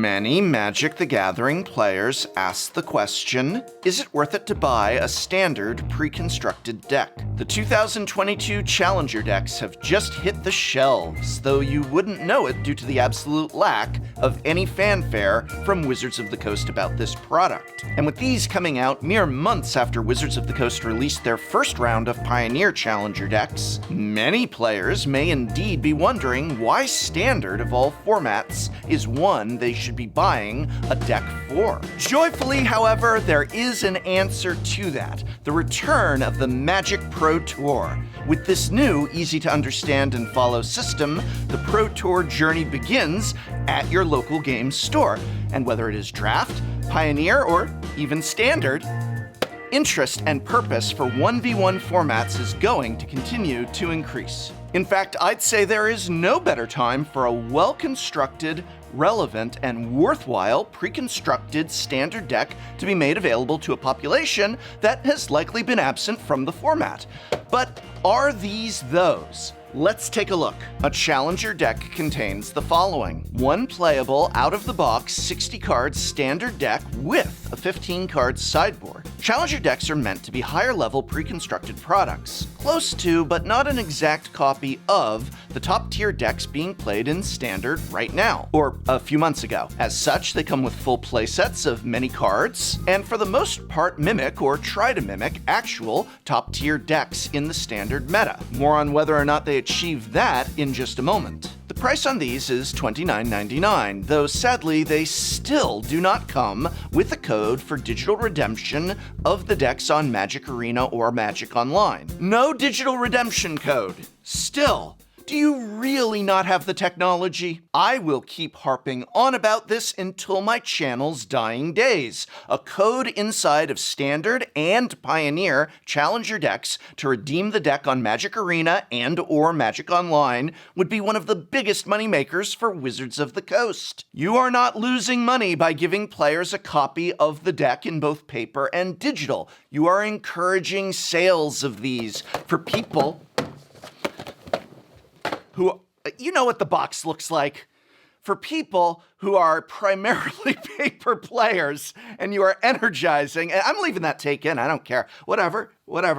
Many Magic the Gathering players ask the question, is it worth it to buy a standard pre-constructed deck? The 2022 Challenger decks have just hit the shelves, though you wouldn't know it due to the absolute lack of any fanfare from Wizards of the Coast about this product. And with these coming out mere months after Wizards of the Coast released their first round of Pioneer Challenger decks, many players may indeed be wondering why Standard of all formats is one they should be buying a deck for. Joyfully, however, there is an answer to that: the return of the Magic Pro Tour. With this new, easy-to-understand and follow system, the Pro Tour journey begins at your local game store. And whether it is Draft, Pioneer, or even Standard, interest and purpose for 1v1 formats is going to continue to increase. In fact, I'd say there is no better time for a well-constructed, relevant, and worthwhile pre-constructed standard deck to be made available to a population that has likely been absent from the format. But are these those? Let's take a look. A Challenger deck contains the following: one playable, out-of-the-box, 60-card standard deck with a 15-card sideboard. Challenger decks are meant to be higher-level pre-constructed products, close to, but not an exact copy of, the top-tier decks being played in Standard right now, or a few months ago. As such, they come with full playsets of many cards, and for the most part mimic or try to mimic actual top-tier decks in the Standard meta. More on whether or not they achieve that in just a moment. The price on these is $29.99, though sadly they still do not come with a code for digital redemption of the decks on Magic Arena or Magic Online. No digital redemption code. Still, do you really not have the technology? I will keep harping on about this until my channel's dying days. A code inside of Standard and Pioneer Challenger decks to redeem the deck on Magic Arena and or Magic Online would be one of the biggest moneymakers for Wizards of the Coast. You are not losing money by giving players a copy of the deck in both paper and digital. You are encouraging sales of these for people who, you know what the box looks like. For people who are primarily paper players and you are energizing, and I'm leaving that take in, I don't care. Whatever,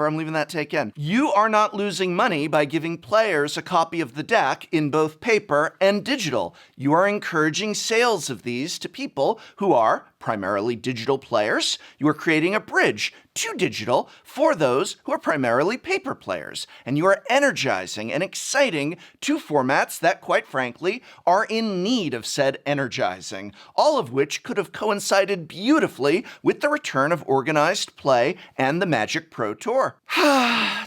I'm leaving that take in. You are not losing money by giving players a copy of the deck in both paper and digital. You are encouraging sales of these to people who are primarily digital players. You are creating a bridge to digital for those who are primarily paper players. And you are energizing and exciting two formats that, quite frankly, are in need of said energizing, all of which could have coincided beautifully with the return of organized play and the Magic Pro Tour.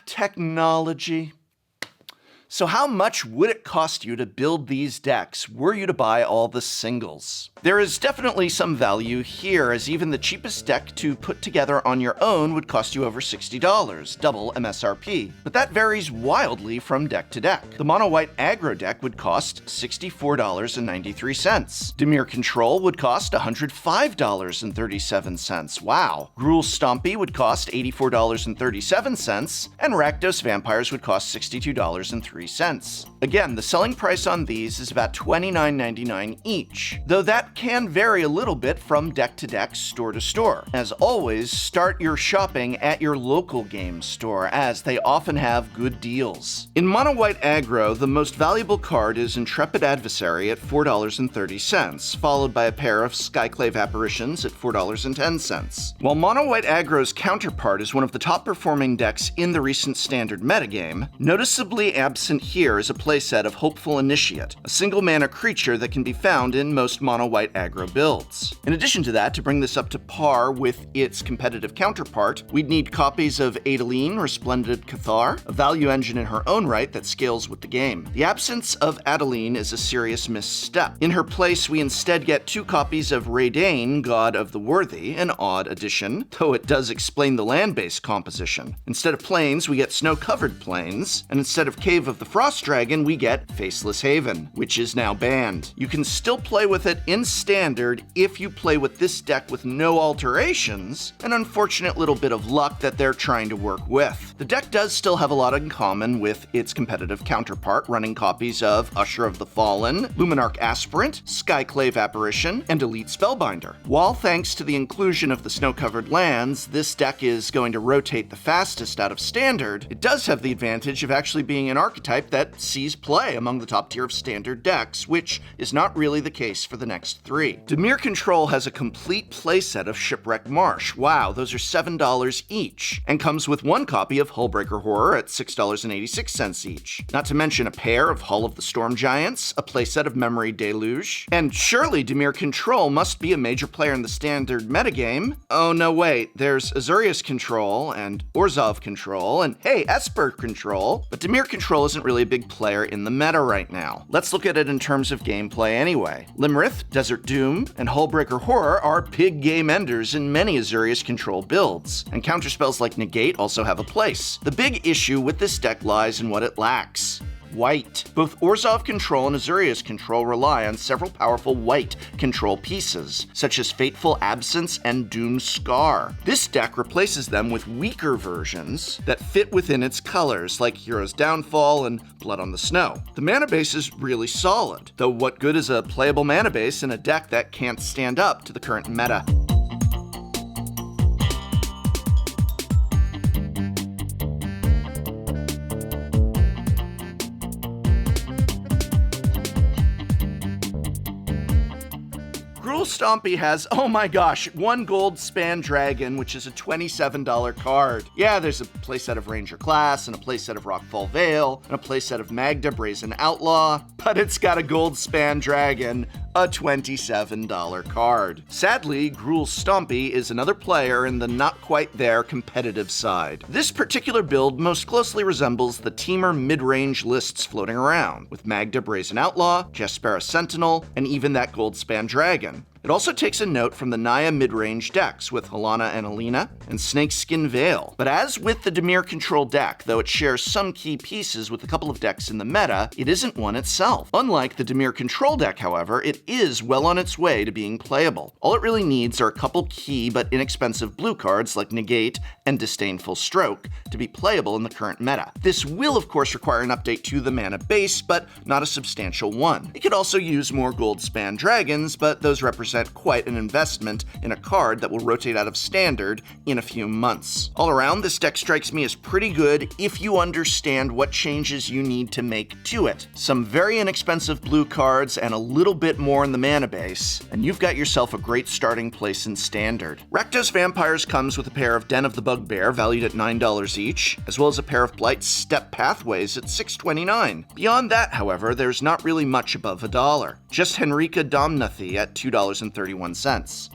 Technology. So how much would it cost you to build these decks were you to buy all the singles? There is definitely some value here, as even the cheapest deck to put together on your own would cost you over $60, double MSRP. But that varies wildly from deck to deck. The mono-white aggro deck would cost $64.93. Dimir Control would cost $105.37. Wow. Gruul Stompy would cost $84.37, and Rectus Vampires would cost $62.03. Again, the selling price on these is about $29.99 each, though that can vary a little bit from deck to deck, store to store. As always, start your shopping at your local game store, as they often have good deals. In mono-white aggro, the most valuable card is Intrepid Adversary at $4.30, followed by a pair of Skyclave Apparitions at $4.10. While mono-white aggro's counterpart is one of the top performing decks in the recent Standard metagame, noticeably absent here is a playset of Hopeful Initiate, a single mana creature that can be found in most mono-white aggro builds. In addition to that, to bring this up to par with its competitive counterpart, we'd need copies of Adeline, Resplendent Cathar, a value engine in her own right that scales with the game. The absence of Adeline is a serious misstep. In her place, we instead get two copies of Raidane, God of the Worthy, an odd addition, though it does explain the land-based composition. Instead of plains, we get snow-covered plains, and instead of Cave of of the Frost Dragon, we get Faceless Haven, which is now banned. You can still play with it in Standard if you play with this deck with no alterations, an unfortunate little bit of luck that they're trying to work with. The deck does still have a lot in common with its competitive counterpart, running copies of Usher of the Fallen, Luminarch Aspirant, Skyclave Apparition, and Elite Spellbinder. While thanks to the inclusion of the snow-covered lands, this deck is going to rotate the fastest out of Standard, it does have the advantage of actually being an archetype that sees play among the top tier of Standard decks, which is not really the case for the next three. Dimir Control has a complete playset of Shipwreck Marsh. Wow, those are $7 each, and comes with one copy of Hullbreaker Horror at $6.86 each. Not to mention a pair of Hull of the Storm Giants, a playset of Memory Deluge, and surely Dimir Control must be a major player in the Standard metagame. Oh no, wait, there's Azorius Control, and Orzhov Control, and hey, Esper Control, but Dimir Control isn't really a big player in the meta right now. Let's look at it in terms of gameplay anyway. Limerith, Desert Doom, and Hullbreaker Horror are big game enders in many Azorius Control builds, and counterspells like Negate also have a place. The big issue with this deck lies in what it lacks. White. Both Orzhov Control and Azorius Control rely on several powerful white control pieces, such as Fateful Absence and Doom Scar. This deck replaces them with weaker versions that fit within its colors, like Hero's Downfall and Blood on the Snow. The mana base is really solid, though what good is a playable mana base in a deck that can't stand up to the current meta? Gruul Stompy has, oh my gosh, one gold Span Dragon, which is a $27 card. Yeah, there's a playset of Ranger Class, and a playset of Rockfall Vale, and a playset of Magda Brazen Outlaw, but it's got a gold Span Dragon, a $27 card. Sadly, Gruul Stompy is another player in the not quite there competitive side. This particular build most closely resembles the Teamer mid-range lists floating around, with Magda Brazen Outlaw, Jespera Sentinel, and even that gold Span Dragon. It also takes a note from the Naya mid-range decks with Halana and Alina and Snakeskin Veil. But as with the Dimir Control deck, though it shares some key pieces with a couple of decks in the meta, it isn't one itself. Unlike the Dimir Control deck, however, it is well on its way to being playable. All it really needs are a couple key but inexpensive blue cards like Negate and Disdainful Stroke to be playable in the current meta. This will of course require an update to the mana base, but not a substantial one. It could also use more gold Span Dragons, but those represent quite an investment in a card that will rotate out of Standard in a few months. All around, this deck strikes me as pretty good if you understand what changes you need to make to it. Some very inexpensive blue cards and a little bit more in the mana base, and you've got yourself a great starting place in Standard. Rakdos Vampires comes with a pair of Den of the Bugbear valued at $9 each, as well as a pair of Blight's Step Pathways at $6.29. Beyond that, however, there's not really much above $1. Just Henrika Domnathi at $2.31.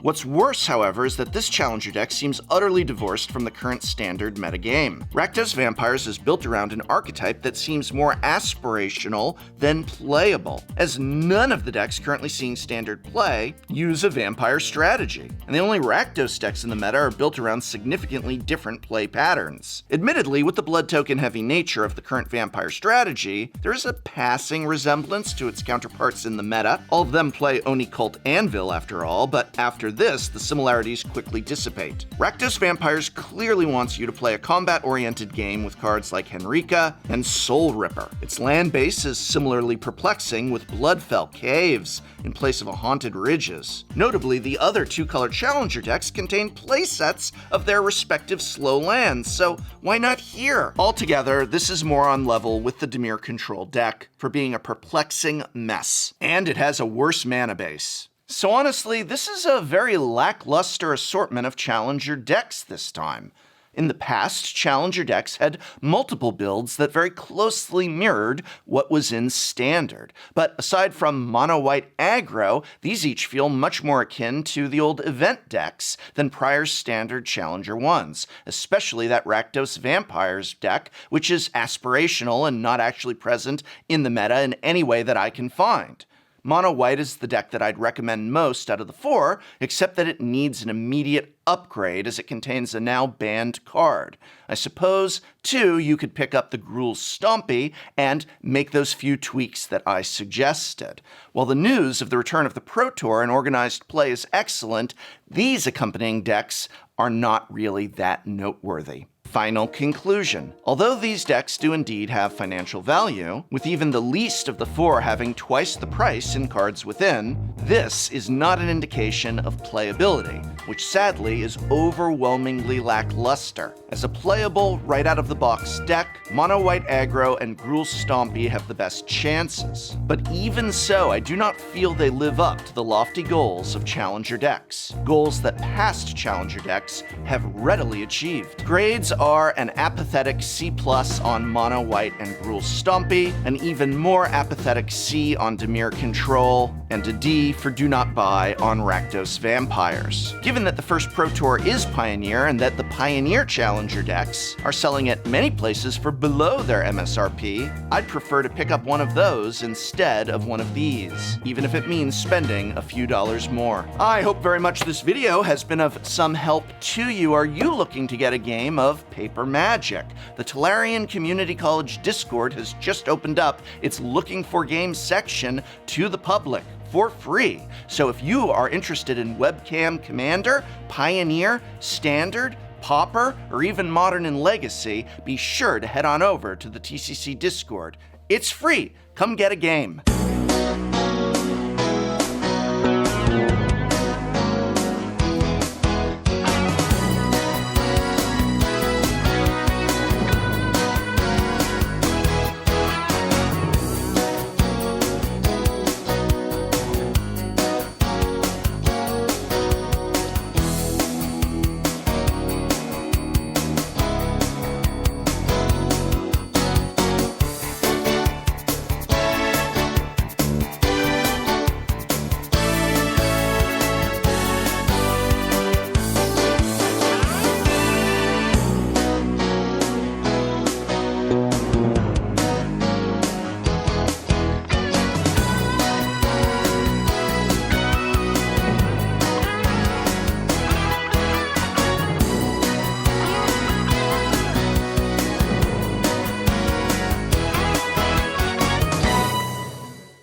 What's worse, however, is that this challenger deck seems utterly divorced from the current Standard metagame. Rakdos Vampires is built around an archetype that seems more aspirational than playable, as none of the decks currently seeing Standard play use a vampire strategy, and the only Rakdos decks in the meta are built around significantly different play patterns. Admittedly, with the blood token heavy nature of the current vampire strategy, there is a passing resemblance to its counterparts in the meta. All of them play Oni Cult Anvil after all, but after this, the similarities quickly dissipate. Rakdos Vampires clearly wants you to play a combat-oriented game with cards like Henrika and Soul Ripper. Its land base is similarly perplexing, with Bloodfell Caves in place of a Haunted Ridges. Notably, the other two-color challenger decks contain playsets of their respective slow lands, so why not here? Altogether, this is more on level with the Dimir Control deck for being a perplexing mess. And it has a worse mana base. So honestly, this is a very lackluster assortment of challenger decks this time. In the past, challenger decks had multiple builds that very closely mirrored what was in Standard. But aside from mono-white aggro, these each feel much more akin to the old event decks than prior Standard challenger ones, especially that Rakdos Vampires deck, which is aspirational and not actually present in the meta in any way that I can find. Mono White is the deck that I'd recommend most out of the four, except that it needs an immediate upgrade as it contains a now banned card. I suppose, too, you could pick up the Gruul Stompy and make those few tweaks that I suggested. While the news of the return of the Pro Tour and organized play is excellent, these accompanying decks are not really that noteworthy. Final conclusion. Although these decks do indeed have financial value, with even the least of the four having twice the price in cards within, this is not an indication of playability, which sadly is overwhelmingly lackluster. As a playable, right-out-of-the-box deck, Mono White Aggro and Gruul Stompy have the best chances. But even so, I do not feel they live up to the lofty goals of Challenger decks, goals that past Challenger decks have readily achieved. Grades are an apathetic C+ on Mono White and Gruul Stompy, an even more apathetic C on Dimir Control, and a D for Do Not Buy on Rectus Vampires. Given that the first Pro Tour is Pioneer and that the Pioneer Challenger decks are selling at many places for below their MSRP, I'd prefer to pick up one of those instead of one of these, even if it means spending a few dollars more. I hope very much this video has been of some help to you. Are you looking to get a game of Paper Magic? The Tolarian Community College Discord has just opened up its Looking for Games section to the public for free. So if you are interested in Webcam Commander, Pioneer, Standard, Pauper, or even Modern and Legacy, be sure to head on over to the TCC Discord. It's free. Come get a game.